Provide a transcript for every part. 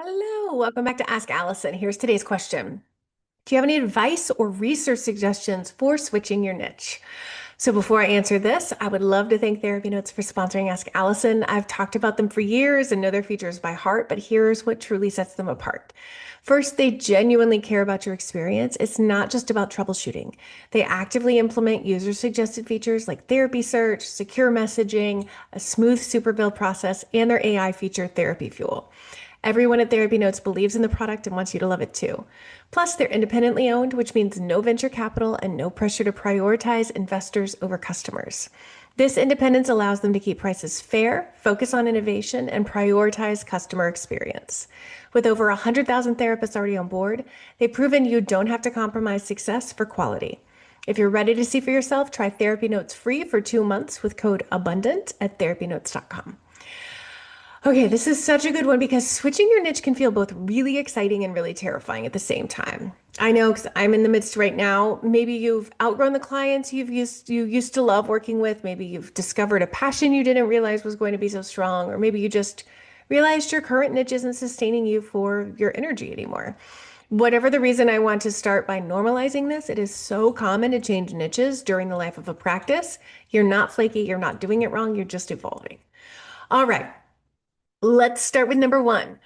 Hello, welcome back to Ask Allison. Here's today's question. Do you have any advice or research suggestions for switching your niche? So before I answer this, I would love to thank Therapy Notes for sponsoring Ask Allison. I've talked about them for years and know their features by heart, but here's what truly sets them apart. First, they genuinely care about your experience. It's not just about troubleshooting. They actively implement user-suggested features like therapy search, secure messaging, a smooth super build process, and their AI feature, Therapy Fuel. Everyone at Therapy Notes believes in the product and wants you to love it too. Plus, they're independently owned, which means no venture capital and no pressure to prioritize investors over customers. This independence allows them to keep prices fair, focus on innovation, and prioritize customer experience. With over 100,000 therapists already on board, they've proven you don't have to compromise success for quality. If you're ready to see for yourself, try Therapy Notes free for 2 months with code ABUNDANT at therapynotes.com. Okay, this is such a good one because switching your niche can feel both really exciting and really terrifying at the same time. I know because I'm in the midst right now. Maybe you've outgrown the clients you used to love working with. Maybe you've discovered a passion you didn't realize was going to be so strong, or maybe you just realized your current niche isn't sustaining you for your energy anymore. Whatever the reason, I want to start by normalizing this. It is so common to change niches during the life of a practice. You're not flaky, you're not doing it wrong, you're just evolving. All right. Let's start with number one.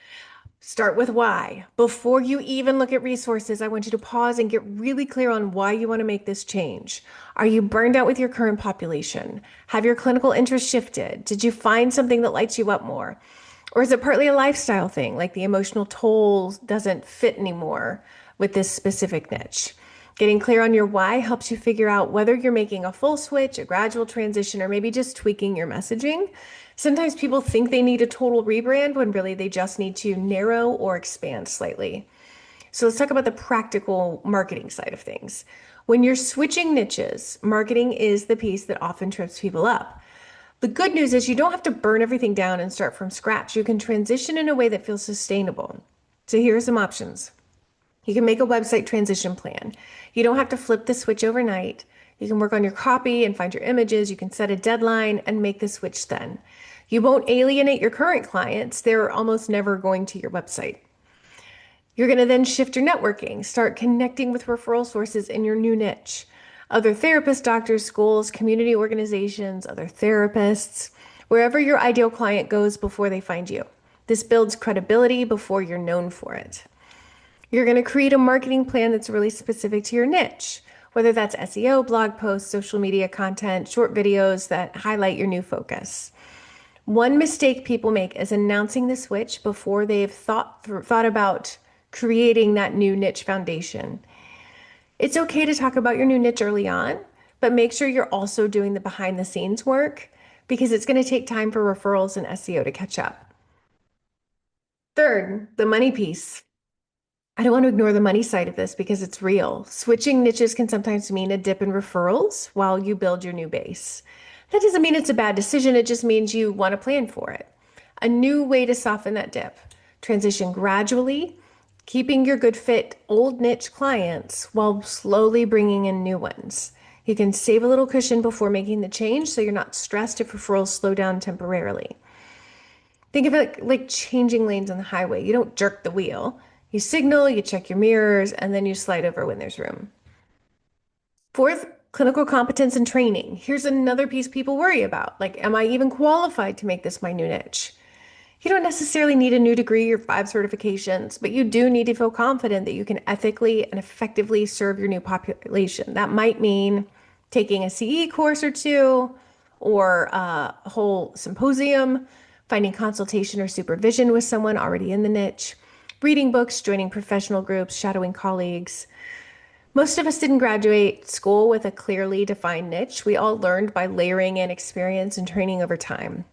Start with why. Before you even look at resources, I want you to pause and get really clear on why you want to make this change. Are you burned out with your current population? Have your clinical interests shifted? Did you find something that lights you up more? Or is it partly a lifestyle thing, like the emotional toll doesn't fit anymore with this specific niche? Getting clear on your why helps you figure out whether you're making a full switch, a gradual transition, or maybe just tweaking your messaging. Sometimes people think they need a total rebrand when really they just need to narrow or expand slightly. So let's talk about the practical marketing side of things. When you're switching niches, marketing is the piece that often trips people up. The good news is you don't have to burn everything down and start from scratch. You can transition in a way that feels sustainable. So here are some options. You can make a website transition plan. You don't have to flip the switch overnight. You can work on your copy and find your images. You can set a deadline and make the switch then. You won't alienate your current clients. They're almost never going to your website. You're going to then shift your networking, start connecting with referral sources in your new niche. Other therapists, doctors, schools, community organizations, other therapists, wherever your ideal client goes before they find you. This builds credibility before you're known for it. You're going to create a marketing plan that's really specific to your niche, whether that's SEO, blog posts, social media content, short videos that highlight your new focus. One mistake people make is announcing the switch before they've thought about creating that new niche foundation. It's okay to talk about your new niche early on, but make sure you're also doing the behind the scenes work because it's going to take time for referrals and SEO to catch up. Third, the money piece. I don't want to ignore the money side of this because it's real. Switching niches can sometimes mean a dip in referrals while you build your new base. That doesn't mean it's a bad decision, it just means you want to plan for it. A new way to soften that dip. Transition gradually, keeping your good fit old niche clients while slowly bringing in new ones. You can save a little cushion before making the change so you're not stressed if referrals slow down temporarily. Think of it like changing lanes on the highway. You don't jerk the wheel. You signal, you check your mirrors, and then you slide over when there's room. Fourth, clinical competence and training. Here's another piece people worry about. Like, am I even qualified to make this my new niche? You don't necessarily need a new degree or 5 certifications, but you do need to feel confident that you can ethically and effectively serve your new population. That might mean taking a CE course or two, or a whole symposium, finding consultation or supervision with someone already in the niche, reading books, joining professional groups, shadowing colleagues. Most of us didn't graduate school with a clearly defined niche. We all learned by layering in experience and training over time.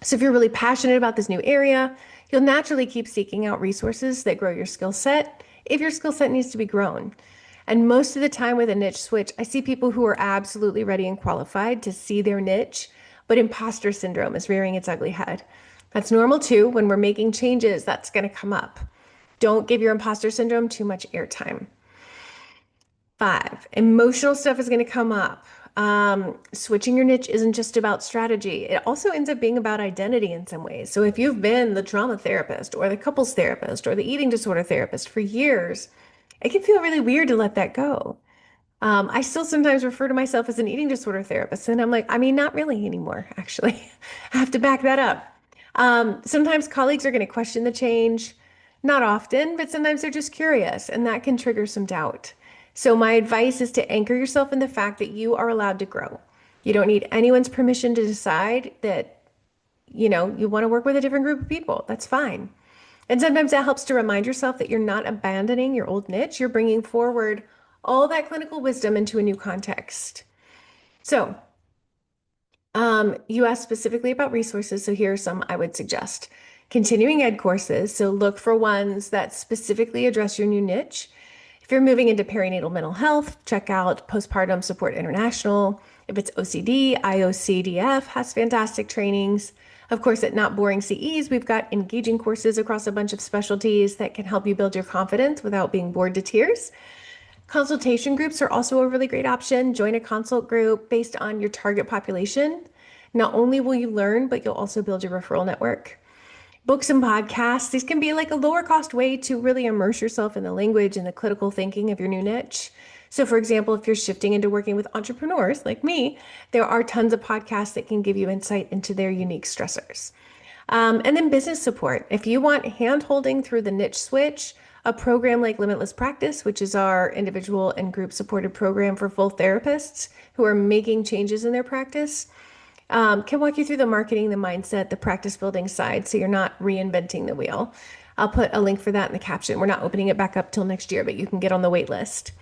So if you're really passionate about this new area, you'll naturally keep seeking out resources that grow your skill set if your skill set needs to be grown. And most of the time with a niche switch, I see people who are absolutely ready and qualified to see their niche, but imposter syndrome is rearing its ugly head. That's normal too. When we're making changes, that's going to come up. Don't give your imposter syndrome too much airtime. 5, emotional stuff is going to come up. Switching your niche isn't just about strategy. It also ends up being about identity in some ways. So if you've been the trauma therapist or the couples therapist or the eating disorder therapist for years, it can feel really weird to let that go. I still sometimes refer to myself as an eating disorder therapist, and I'm like, I mean, not really anymore, actually. I have to back that up. Sometimes colleagues are going to question the change, not often, but sometimes they're just curious, and that can trigger some doubt. So, my advice is to anchor yourself in the fact that you are allowed to grow. You don't need anyone's permission to decide that, you want to work with a different group of people. That's fine. And sometimes that helps to remind yourself that you're not abandoning your old niche, you're bringing forward all that clinical wisdom into a new context. So, you asked specifically about resources, so here are some I would suggest. Continuing ed courses, so look for ones that specifically address your new niche. If you're moving into perinatal mental health, check out Postpartum Support International. If it's OCD, IOCDF has fantastic trainings. Of course, at Not Boring CEs, we've got engaging courses across a bunch of specialties that can help you build your confidence without being bored to tears. Consultation groups are also a really great option. Join a consult group based on your target population. Not only will you learn, but you'll also build your referral network. Books and podcasts, these can be like a lower cost way to really immerse yourself in the language and the critical thinking of your new niche. So, for example, if you're shifting into working with entrepreneurs like me, there are tons of podcasts that can give you insight into their unique stressors. And then business support. If you want hand holding through the niche switch, a program like Limitless Practice, which is our individual and group supported program for full therapists who are making changes in their practice, can walk you through the marketing, the mindset, the practice building side so you're not reinventing the wheel. I'll put a link for that in the caption. We're not opening it back up till next year, but you can get on the wait list.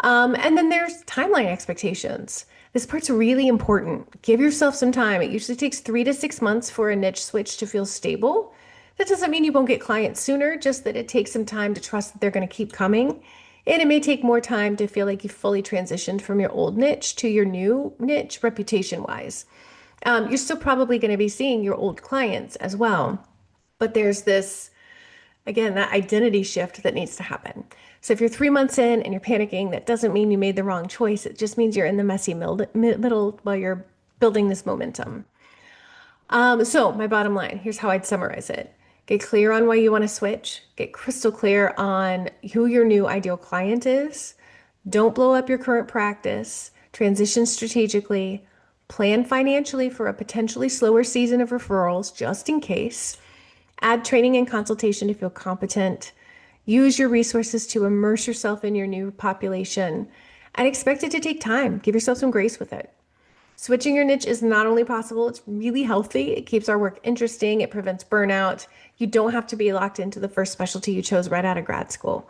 And then there's timeline expectations. This part's really important. Give yourself some time. It usually takes 3 to 6 months for a niche switch to feel stable. That doesn't mean you won't get clients sooner, just that it takes some time to trust that they're going to keep coming. And it may take more time to feel like you've fully transitioned from your old niche to your new niche reputation wise. You're still probably going to be seeing your old clients as well. But there's this, again, that identity shift that needs to happen. So if you're 3 months in and you're panicking, that doesn't mean you made the wrong choice. It just means you're in the messy middle while you're building this momentum. So my bottom line, here's how I'd summarize it. Get clear on why you want to switch. Get crystal clear on who your new ideal client is. Don't blow up your current practice. Transition strategically. Plan financially for a potentially slower season of referrals, just in case. Add training and consultation to feel competent. Use your resources to immerse yourself in your new population and expect it to take time. Give yourself some grace with it. Switching your niche is not only possible, it's really healthy. It keeps our work interesting. It prevents burnout. You don't have to be locked into the first specialty you chose right out of grad school.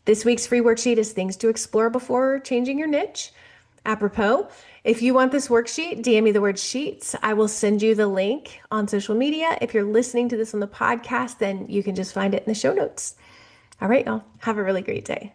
This week's free worksheet is things to explore before changing your niche. Apropos, if you want this worksheet, DM me the word sheets. I will send you the link on social media. If you're listening to this on the podcast, then you can just find it in the show notes. All right, y'all. Have a really great day.